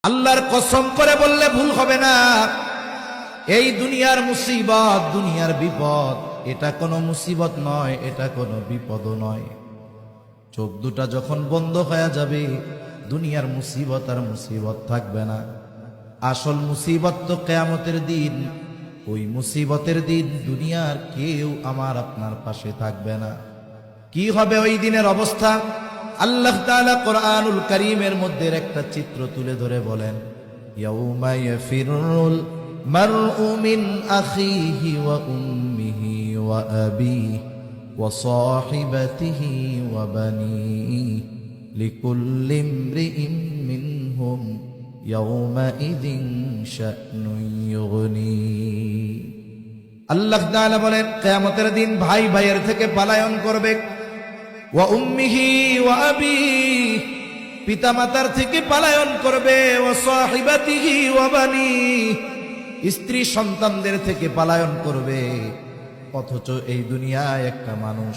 আল্লাহর কসম করে বললে ভুল হবে না, এই দুনিয়ার মুসিবত, দুনিয়ার বিপদ, এটা কোনো মুসিবত নয়, এটা কোনো বিপদও নয়। চোখ দুটা যখন বন্ধ হয়ে যাবে, দুনিয়ার মুসিবত আর মুসিবত থাকবে না। আসল মুসিবত তো কিয়ামতের দিন। ওই মুসিবতের দিন দুনিয়ার কেউ আমার আপনার পাশে থাকবে না। কি হবে ওই দিনের অবস্থা? আল্লাহ তাআলা কোরআনুল কারীমের মধ্যে একটা চিত্র তুলে ধরে বলেন, ইয়াউমা ইয়াফিরুল মারউ মিন আখিহি ওয়া উম্মিহি ওয়া আবিহি ওয়া সাহিবাতিহি ওয়া বানিহি লিকুল্লি ইমরিইন মিনহুম ইয়াউমাইযিন শা'নুন ইউগনি। আল্লাহ তাআলা বলেন, কিয়ামতের দিন ভাই ভাইয়ের থেকে পলায়ন করবে। ওয়া উম্মিহি ওয়া আবিহি, পিতা মাতার থেকে পলায়ন করবে। ওয়া সাহিবাতিহি ওয়া বানিহি, স্ত্রী সন্তানদের থেকে পলায়ন করবে। অথচ এই দুনিয়ায় একটা মানুষ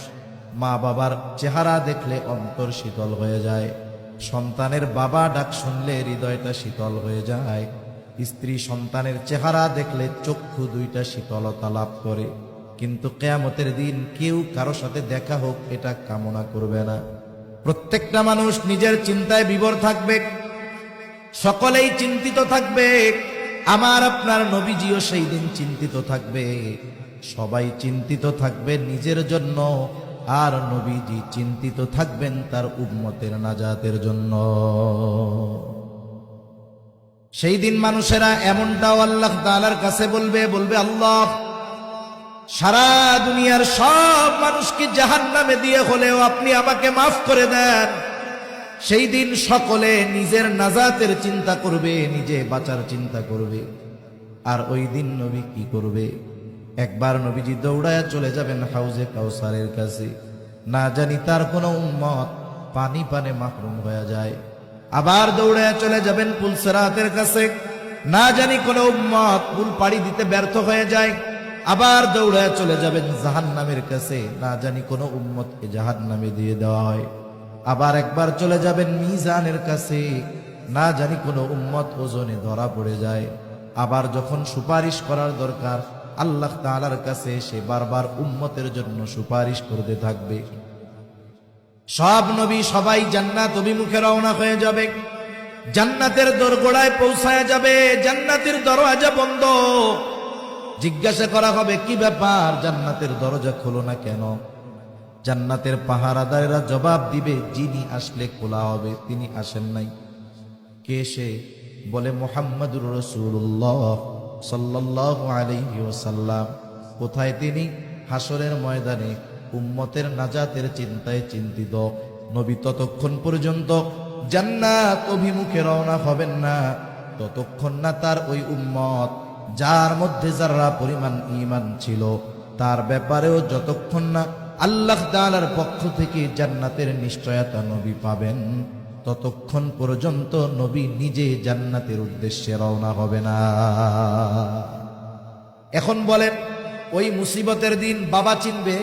মা বাবার চেহারা দেখলে অন্তর শীতল হয়ে যায়, সন্তানের বাবা ডাক শুনলে হৃদয়টা শীতল হয়ে যায়, স্ত্রী সন্তানের চেহারা দেখলে চক্ষু দুইটা শীতলতা লাভ করে। কিন্তু কিয়ামতের দিন কেউ কারো সাথে দেখা হোক এটা কামনা করবে না। প্রত্যেকটা মানুষ নিজের চিন্তায় বিভোর থাকবে, সকলেই চিন্তিত থাকবে। আমার আপনার নবীজিও সেই দিন চিন্তিত থাকবে। সবাই চিন্তিত থাকবে নিজের জন্য, আর নবীজি চিন্তিত থাকবেন তার উম্মতের নাজাতের জন্য। সেই দিন মানুষেরা এমনটাও আল্লাহ তাআলার কাছে বলবে, আল্লাহ, সারা দুনিয়ার সব মানুষকে জাহান্নামে দিয়ে হলেও আপনি আমাকে মাফ করে দেন। সেই দিন সকলে নিজের নাজাতের চিন্তা করবে, নিজে বাঁচার চিন্তা করবে। আর ওই দিন নবী কি করবে? একবার নবীজি দৌড়ায়া চলে যাবেন হাউজে কাউসারের কাছে। না জানি তার কোনো উম্মত পানি পানে মাহরুম হয়ে যায়। আবার দৌড়ায়া চলে যাবেন পুলসিরাতের কাছে। না জানি কোনো উম্মত পুল পাড়ি দিতে ব্যর্থ হয়ে যায়। আবার দৌড়ায়া চলে যাবেন জাহান্নামের কাছে। না জানি কোনো উম্মতকে জাহান্নামে দিয়ে দেওয়া হয়। আবার একবার চলে যাবেন মিজানের কাছে। না জানি কোনো উম্মত ওজনে ধরা পড়ে যায়। আবার যখন সুপারিশ করার দরকার, আল্লাহ তাআলার কাছে সে বারবার উম্মতের জন্য সুপারিশ করতে থাকবে। সব নবী সবাই জান্নাত অভিমুখে রওনা হয়ে যাবে। জান্নাতের দোরগোড়ায় পৌঁছায় যাবে, জান্নাতের দরওয়াজা বন্ধ। জিজ্ঞাসা করা হবে, কি ব্যাপার, জান্নাতের দরজা খোলো না কেন? জান্নাতের পাহারাদারেরা জবাব দিবে, যিনি আসলে খোলা হবে তিনি আসেন নাই। কে সে? বলে, মুহাম্মাদুর রাসূলুল্লাহ সাল্লাল্লাহু আলাইহি ওয়াসাল্লাম। কোথায় তিনি? হাসরের ময়দানে উম্মতের নাজাতের চিন্তায় চিন্তিত। নবী ততক্ষণ পর্যন্ত জান্নাত অভিমুখে রওনা হবেন না, ততক্ষণ না তার ওই উম্মত, যার মধ্যে যারা পরিমাণ ঈমান ছিল, তার ব্যাপারেও যতক্ষণ না আল্লাহ তাআলার পক্ষ থেকে জান্নাতের নিশ্চয়তা নবী পাবেন, ততক্ষণ পর্যন্ত নবী নিজে জান্নাতের উদ্দেশ্যে রওনা হবে না। এখন বলেন, ওই মুসিবতের দিন বাবা চিনবে?